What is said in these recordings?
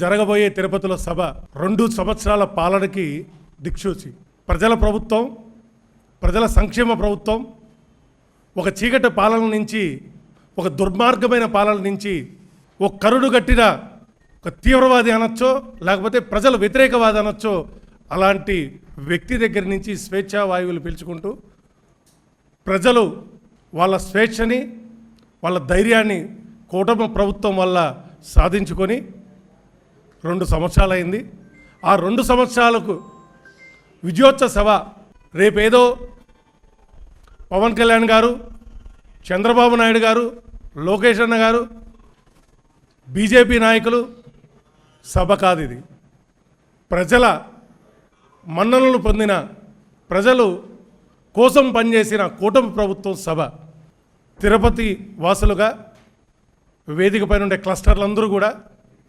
జరగబోయే తిరుపతిలో సభ 2 సంవత్సరాల పాలనకి దిక్సూచి. ప్రజల ప్రభుత్వం, ప్రజల సంక్షేమ ప్రభుత్వం ఒక చీకటి పాలన నుంచి, ఒక దుర్మార్గమైన పాలన నుంచి, ఒక కరుడు గట్టిన ఒక తీవ్రవాది అనొచ్చో, లేకపోతే ప్రజల వ్యతిరేకవాది అనొచ్చో, అలాంటి వ్యక్తి దగ్గర నుంచి స్వేచ్ఛా వాయువులు పీల్చుకుంటూ ప్రజలు వాళ్ళ స్వేచ్ఛని, వాళ్ళ ధైర్యాన్ని కూటమి ప్రభుత్వం వల్ల సాధించుకొని 2 సంవత్సరాలైంది. ఆ 2 సంవత్సరాలకు విజయోత్సవ సభ రేపేదో పవన్ కళ్యాణ్ గారు, చంద్రబాబు నాయుడు గారు, లోకేష్ అన్న గారు, బీజేపీ నాయకులు సభ కాదు. ఇది ప్రజల మన్ననలు పొందిన, ప్రజలు కోసం పనిచేసిన కూటమి ప్రభుత్వం సభ. తిరుపతి వాసులుగా వేదిక పైన ఉండే క్లస్టర్లందరూ కూడా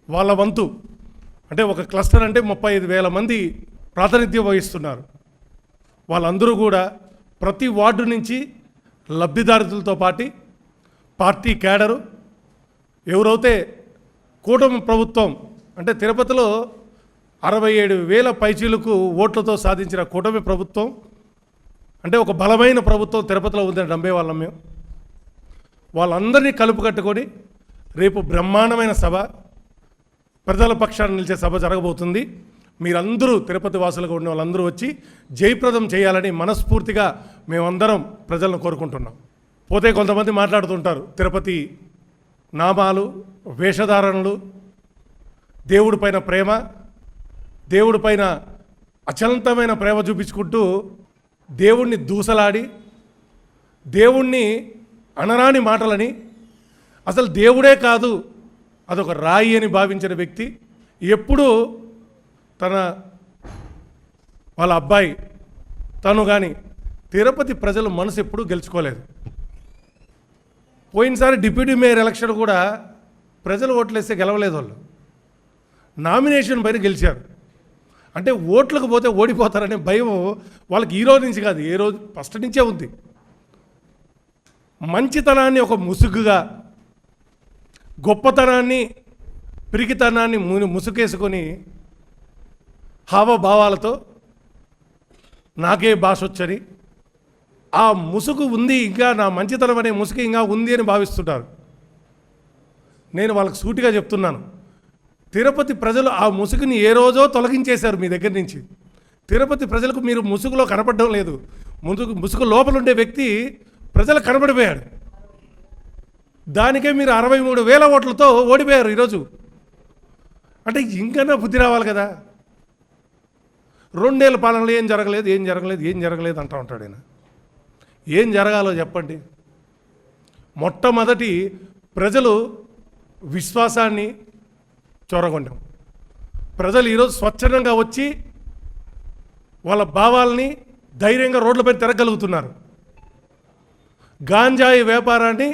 వాళ్ళ వంతు, అంటే ఒక క్లస్టర్ అంటే 35,000 మంది ప్రాతినిధ్యం వహిస్తున్నారు. వాళ్ళందరూ కూడా ప్రతి వార్డు నుంచి లబ్ధిదారులతో పార్టీ క్యాడరు, ఎవరైతే కూటమి ప్రభుత్వం అంటే తిరుపతిలో 67,000 పైచీలకు ఓట్లతో సాధించిన కూటమి ప్రభుత్వం అంటే ఒక బలమైన ప్రభుత్వం తిరుపతిలో ఉందని నమ్మే వాళ్ళం మేము. వాళ్ళందరినీ కలుపు కట్టుకొని రేపు బ్రహ్మాండమైన సభ, ప్రజల పక్షాన్ని నిలిచే సభ జరగబోతుంది. మీరందరూ తిరుపతి వాసులుగా ఉన్న వాళ్ళందరూ వచ్చి జయప్రదం చేయాలని మనస్ఫూర్తిగా మేమందరం ప్రజలను కోరుకుంటున్నాం. పోతే కొంతమంది మాట్లాడుతుంటారు తిరుపతి నామాలు, వేషధారణలు, దేవుడిపైన ప్రేమ, దేవుడిపైన అచలంతమైన ప్రేమ చూపించుకుంటూ దేవుణ్ణి దూసలాడి, దేవుణ్ణి అనరాని మాటలని, అసలు దేవుడే కాదు అదొక రాయి అని భావించిన వ్యక్తి ఎప్పుడూ వాళ్ళ అబ్బాయి తను కానీ తిరుపతి ప్రజలు మనసు ఎప్పుడూ గెలుచుకోలేదు. పోయినసారి డిప్యూటీ మేయర్ ఎలక్షన్ కూడా ప్రజలు ఓట్లేస్తే గెలవలేదు. వాళ్ళు నామినేషన్ పైన గెలిచారు. అంటే ఓట్లకు పోతే ఓడిపోతారనే భయం వాళ్ళకి ఈ రోజు నుంచి కాదు, ఏ రోజు ఫస్ట్ నుంచే ఉంది. మంచితనాన్ని ఒక ముసుగుగా, గొప్పతనాన్ని, పిరికితనాన్ని ముసుకేసుకొని హావభావాలతో నాకే భాష వచ్చని, ఆ ముసుగు ఉంది, ఇంకా నా మంచితనం అనే ముసుగు ఇంకా ఉంది అని భావిస్తుంటారు. నేను వాళ్ళకి సూటిగా చెప్తున్నాను, తిరుపతి ప్రజలు ఆ ముసుగుని ఏ రోజో తొలగించేశారు మీ దగ్గర నుంచి. తిరుపతి ప్రజలకు మీరు ముసుగులో కనపడడం లేదు. ముసుగు లోపల ఉండే వ్యక్తి ప్రజలకు కనబడిపోయాడు. దానికే మీరు 63,000 ఓట్లతో ఓడిపోయారు ఈరోజు. అంటే ఇంకన్నా బుద్ధి రావాలి కదా. 2 ఏళ్ళ పాలనలో ఏం జరగలేదు అంటూ ఉంటాడు ఆయన. ఏం జరగాలో చెప్పండి. మొట్టమొదటి ప్రజలు విశ్వాసాన్ని చొరగొండాం. ప్రజలు ఈరోజు స్వచ్ఛందంగా వచ్చి వాళ్ళ భావాల్ని ధైర్యంగా రోడ్లపై తిరగలుగుతున్నారు. గాంజాయి వ్యాపారాన్ని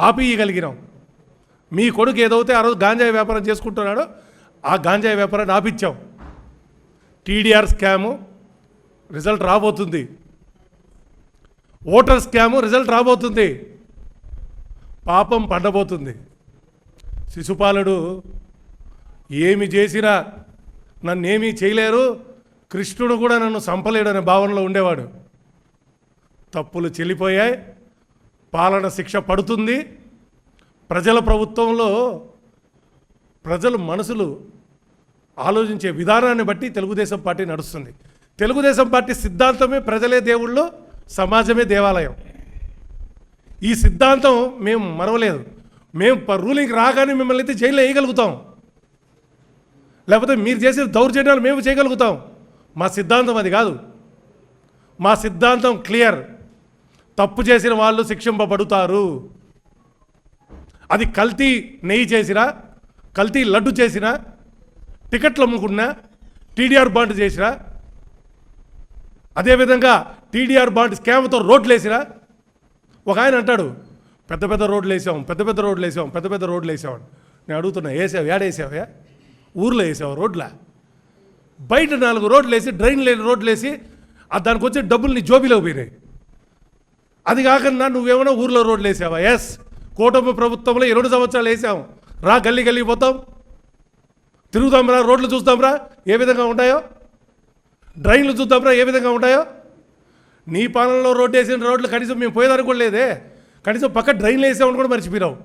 ఆపియగలిగినాం. మీ కొడుకు ఏదైతే ఆ రోజు గాంజాయి వ్యాపారం చేసుకుంటున్నాడో ఆ గాంజాయి వ్యాపారాన్ని ఆపిచ్చాం. టీడీఆర్ స్కాము రిజల్ట్ రాబోతుంది. ఓటర్ స్కాము రిజల్ట్ రాబోతుంది. పాపం పండబోతుంది. శిశుపాలుడు ఏమి చేసినా నన్నేమీ చేయలేరు, కృష్ణుడు కూడా నన్ను చంపలేడు అనే భావనలో ఉండేవాడు. తప్పులు చెల్లిపోయాయి, పాలన శిక్ష పడుతుంది. ప్రజల ప్రభుత్వంలో ప్రజలు మనసులు ఆలోచించే విధానాన్ని బట్టి తెలుగుదేశం పార్టీ నడుస్తుంది. తెలుగుదేశం పార్టీ సిద్ధాంతమే ప్రజలే దేవుళ్ళు, సమాజమే దేవాలయం. ఈ సిద్ధాంతం మేము మరవలేదు. మేము రూలింగ్ రాగానే మిమ్మల్ని అయితే జైల్లో వేయగలుగుతాం, లేకపోతే మీరు చేసే దౌర్జన్యాలు మేము చేయగలుగుతాం. మా సిద్ధాంతం అది కాదు. మా సిద్ధాంతం క్లియర్. తప్పు చేసిన వాళ్ళు శిక్షింపబడుతారు. అది కల్తీ నెయ్యి చేసినా, కల్తీ లడ్డు చేసినా, టికెట్లు అమ్ముకున్నా, టీడీఆర్ బాండ్ చేసినా, అదేవిధంగా టీడీఆర్ బాండ్ స్కామ్తో రోడ్లు వేసినా. ఒక ఆయన అంటాడు, పెద్ద రోడ్లు వేసాం. నేను అడుగుతున్నా, ఏడేసావా? ఊర్లో వేసావు రోడ్ల? బయట 4 రోడ్లు వేసి, డ్రైన్ లేని రోడ్లు వేసి, దానికి వచ్చే డబ్బులు నీ జోబీలో పోయినాయి. అది కాకుండా నువ్వేమైనా ఊర్లో రోడ్లు వేసావా? ఎస్, కూటమి ప్రభుత్వంలో 2 సంవత్సరాలు వేసాం. రా, గల్లీ పోతాం. తిరుగుదాంరా, రోడ్లు చూద్దాంరా ఏ విధంగా ఉంటాయో, డ్రైన్లు చూద్దాంరా ఏ విధంగా ఉంటాయో. నీ పాలనలో రోడ్డు వేసిన రోడ్లు కనీసం మేము పోయేదానికి కూడా లేదే, కనీసం పక్క డ్రైన్లు వేసామని కూడా మర్చిపోయినావు.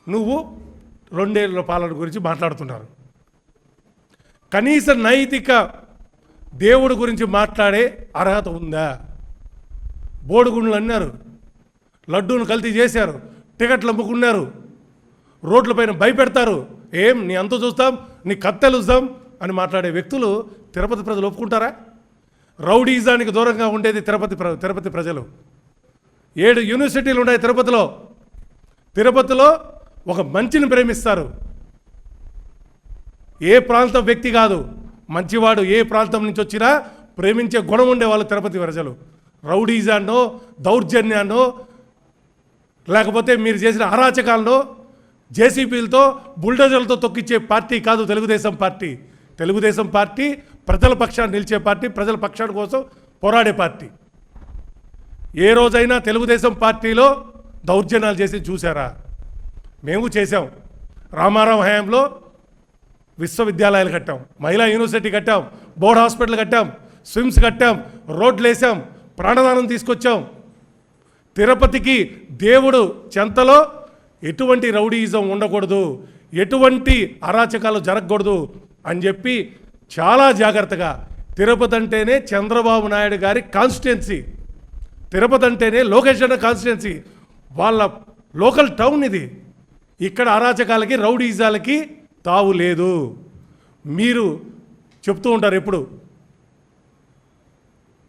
నువ్వు 2 ఏళ్ళ పాలన గురించి మాట్లాడుతున్నారు. కనీస నైతిక దేవుడి గురించి మాట్లాడే అర్హత ఉందా? బోడిగుండ్లు అన్నారు, లడ్డూను కల్తీ చేశారు, టికెట్లు అమ్ముకున్నారు, రోడ్లపైన భయపెడతారు. ఏం నీ అంత చూస్తాం, నీ కత్తెలు చూస్తాం అని మాట్లాడే వ్యక్తులు తిరుపతి ప్రజలు ఒప్పుకుంటారా? రౌడీజానికి దూరంగా ఉండేది తిరుపతి ప్రజలు. 7 యూనివర్సిటీలు ఉన్నాయి తిరుపతిలో. తిరుపతిలో ఒక మంచిని ప్రేమిస్తారు. ఏ ప్రాంతం వ్యక్తి కాదు, మంచివాడు ఏ ప్రాంతం నుంచి వచ్చినా ప్రేమించే గుణం ఉండేవాళ్ళు తిరుపతి ప్రజలు. రౌడీజాన్నో, దౌర్జన్యాన్నో, లేకపోతే మీరు చేసిన అరాచకాలను జేసీపీలతో, బుల్డోజర్లతో తొక్కిచ్చే పార్టీ కాదు తెలుగుదేశం పార్టీ. తెలుగుదేశం పార్టీ ప్రజల పక్షాన్ని నిలిచే పార్టీ, ప్రజల పక్షాల కోసం పోరాడే పార్టీ. ఏ రోజైనా తెలుగుదేశం పార్టీలో దౌర్జన్యాలు చేసి చూసారా? మేము చేసాం. రామారావు హయాంలో విశ్వవిద్యాలయాలు కట్టాం, మహిళా యూనివర్సిటీ కట్టాం, బోర్డ్ హాస్పిటల్ కట్టాం, స్విమ్స్ కట్టాం, రోడ్లు వేసాం, ప్రాణదానం తీసుకొచ్చాం. తిరుపతికి దేవుడు చెంతలో ఎటువంటి రౌడీయిజం ఉండకూడదు, ఎటువంటి అరాచకాలు జరగకూడదు అని చెప్పి చాలా జాగ్రత్తగా, తిరుపతి అంటేనే చంద్రబాబు నాయుడు గారి కాన్స్టిట్యున్సీ, తిరుపతి అంటేనే లోకేష్ అన్న కాన్స్టిట్యున్సీ, వాళ్ళ లోకల్ టౌన్ ఇది. ఇక్కడ అరాచకాలకి, రౌడీజాలకి తావు లేదు. మీరు చెప్తూ ఉంటారు ఎప్పుడు,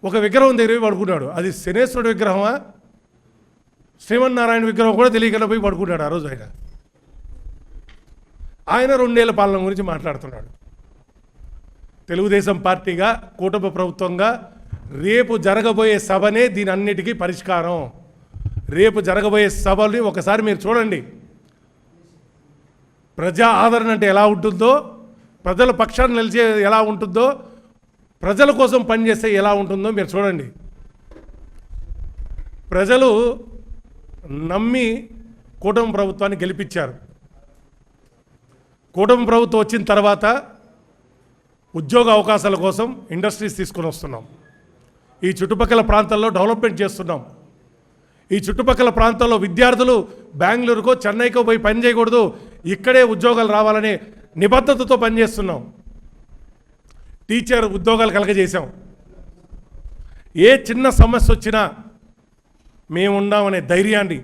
ఒక విగ్రహం దగ్గర పడుకున్నాడు, అది శనేశ్వరుడు విగ్రహమా శ్రీమన్నారాయణ విగ్రహం కూడా తెలియకుండా పోయి పడుకున్నాడు ఆ రోజు. ఆయన 2 ఏళ్ల పాలన గురించి మాట్లాడుతున్నాడు. తెలుగుదేశం పార్టీగా, కూటమి ప్రభుత్వంగా రేపు జరగబోయే సభనే దీని అన్నిటికీ పరిష్కారం. రేపు జరగబోయే సభని ఒకసారి మీరు చూడండి. ప్రజా ఆదరణ అంటే ఎలా ఉంటుందో, ప్రజల పక్షాన్ని నిలిచే ఎలా ఉంటుందో, ప్రజల కోసం పనిచేస్తే ఎలా ఉంటుందో మీరు చూడండి. ప్రజలు నమ్మి కూటమి ప్రభుత్వాన్ని గెలిపించారు. కూటమి ప్రభుత్వం వచ్చిన తర్వాత ఉద్యోగ అవకాశాల కోసం ఇండస్ట్రీస్ తీసుకొని వస్తున్నాం. ఈ చుట్టుపక్కల ప్రాంతాల్లో డెవలప్మెంట్ చేస్తున్నాం. ఈ చుట్టుపక్కల ప్రాంతాల్లో విద్యార్థులు బెంగళూరుకో, చెన్నైకో పోయి పని చేయకూడదు, ఇక్కడే ఉద్యోగాలు రావాలనే నిబద్ధతతో పనిచేస్తున్నాం. టీచర్ ఉద్యోగాలు కలగజేశాం. ఏ చిన్న సమస్య వచ్చినా మేమున్నామనే ధైర్యాన్ని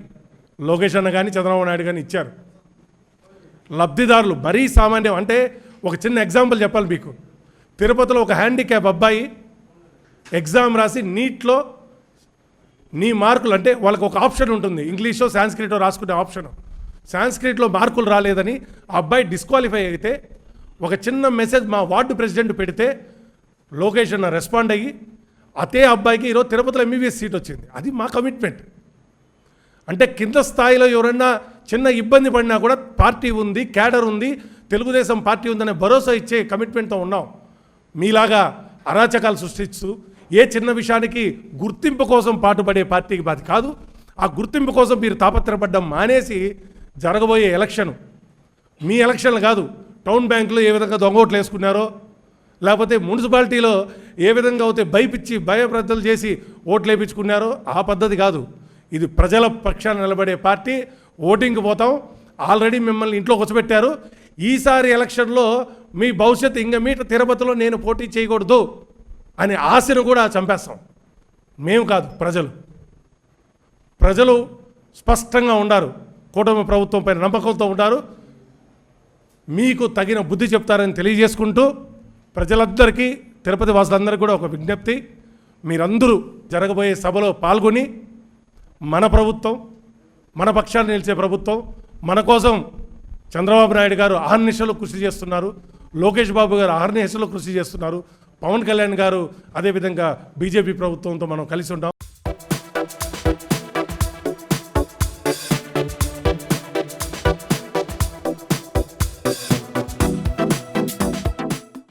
లోకేష్ అన్న కానీ, చంద్రబాబు నాయుడు కానీ ఇచ్చారు. లబ్ధిదారులు మరీ సామాన్యం. అంటే ఒక చిన్న ఎగ్జాంపుల్ చెప్పాలి మీకు. తిరుపతిలో ఒక హ్యాండిక్యాప్ అబ్బాయి ఎగ్జామ్ రాసి నీట్లో నీ మార్కులు, అంటే వాళ్ళకి ఒక ఆప్షన్ ఉంటుంది, ఇంగ్లీషో సాంస్క్రిటో రాసుకునే ఆప్షన్. సాంస్క్రిట్లో మార్కులు రాలేదని ఆ అబ్బాయి డిస్క్వాలిఫై అయితే ఒక చిన్న మెసేజ్ మా వార్డు ప్రెసిడెంట్ పెడితే లోకేష్ అన్న రెస్పాండ్ అయ్యి అదే అబ్బాయికి ఈరోజు తిరుపతిలో ఎంబీబీఎస్ సీట్ వచ్చింది. అది మా కమిట్మెంట్. అంటే కింద స్థాయిలో ఎవరైనా చిన్న ఇబ్బంది పడినా కూడా పార్టీ ఉంది, క్యాడర్ ఉంది, తెలుగుదేశం పార్టీ ఉందనే భరోసా ఇచ్చే కమిట్మెంట్తో ఉన్నాం. మీలాగా అరాచకాలు సృష్టిస్తూ ఏ చిన్న విషయానికి గుర్తింపు కోసం పాటుపడే పార్టీకి బాధ కాదు. ఆ గుర్తింపు కోసం మీరు తాపత్రపడ్డం మానేసి జరగబోయే ఎలక్షన్ మీ ఎలక్షన్లు కాదు. టౌన్ బ్యాంకులో ఏ విధంగా దొంగ ఓట్లు వేసుకున్నారో, లేకపోతే మున్సిపాలిటీలో ఏ విధంగా అయితే భయపిచ్చి భయప్రదలు చేసి ఓట్లు వేయించుకున్నారో ఆ పద్ధతి కాదు. ఇది ప్రజల పక్షాన నిలబడే పార్టీ. ఓటింగ్కి పోతాం. ఆల్రెడీ మిమ్మల్ని ఇంట్లో కూర్చోబెట్టారు. ఈసారి ఎలక్షన్లో మీ భవిష్యత్తు ఇంక మీట తిరుపతిలో నేను పోటీ చేయకూడదు అనే ఆశను కూడా చంపేస్తాం. మేము కాదు, ప్రజలు స్పష్టంగా ఉన్నారు. కూటమి ప్రభుత్వం పైన నమ్మకంతో ఉంటారు. మీకు తగిన బుద్ధి చెప్తారని తెలియజేసుకుంటూ ప్రజలందరికీ, తిరుపతి వాసులందరికీ కూడా ఒక విజ్ఞప్తి, మీరందరూ జరగబోయే సభలో పాల్గొని మన ప్రభుత్వం, మన పక్షాన్ని నిలిచే ప్రభుత్వం, మన కోసం చంద్రబాబు నాయుడు గారు అహర్నిశలు కృషి చేస్తున్నారు, లోకేష్ బాబు గారు అహర్నిశలు కృషి చేస్తున్నారు, పవన్ కళ్యాణ్ గారు అదేవిధంగా బీజేపీ ప్రభుత్వంతో మనం కలిసి ఉంటాం.